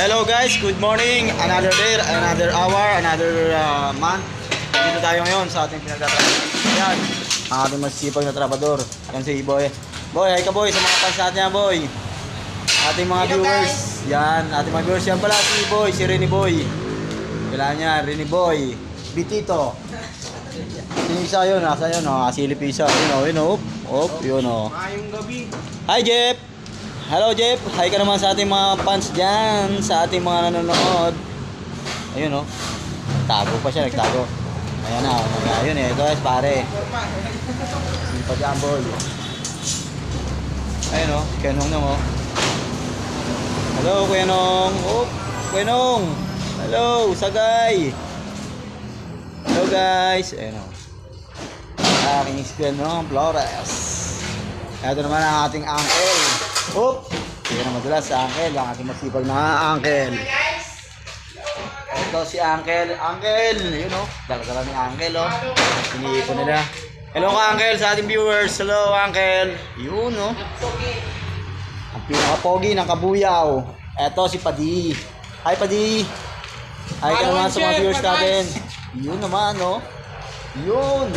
Hello guys, good morning. Another day, another hour, another month. Dito tayo ngayon sa ating pinagtatrabaho. Yan, ang ating masisipag na trabador. Yan si Boy. Boy, hi ka Boy sa mga fans natin yan Boy. Ating mga viewers. Yan, ating mga viewers. Yan pala si Boy, si Rene Boy. Kailangan niya, Rene Boy. Bitito. Sino isa yun? Nasa yun, silip isa. Yun o, yun o. Mayong gabi. Hi Jeff! Hello Jeff! Hi ka naman sa ating mga fans dyan, sa ating mga nanonood. Ayun o. Nagtago pa siya, nagtago. Ayan na, ayun eh. Ito guys, pare. Hindi pa dyan, boy. Ayun o, Kuya Nong o. Hello, Kuya Nong. Oh, Kuya Nong. Hello, Sagay. Hello guys. Ayun o. Aking Kuya Nong Flores. Ito naman ang ating uncle. Oop! Hindi na madalas sa uncle. Ang ating masipag na uncle. Ito si uncle. Uncle! Yun o. Dala-dala ni uncle o. Iniipon nila. Hello ka uncle sa ating viewers. Hello uncle. Yun o. Ang pinaka-pogi ng Kabuyaw. Ito si Padi. Hi Padi. Hi ka naman sa mga viewers natin. Yun naman o. Yun.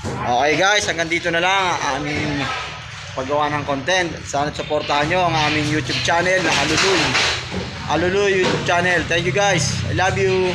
Okay guys, hanggang dito na lang ang aming paggawa ng content. Sana supportahan nyo ang aming YouTube channel na Aluluy YouTube channel. Thank you guys. I love you.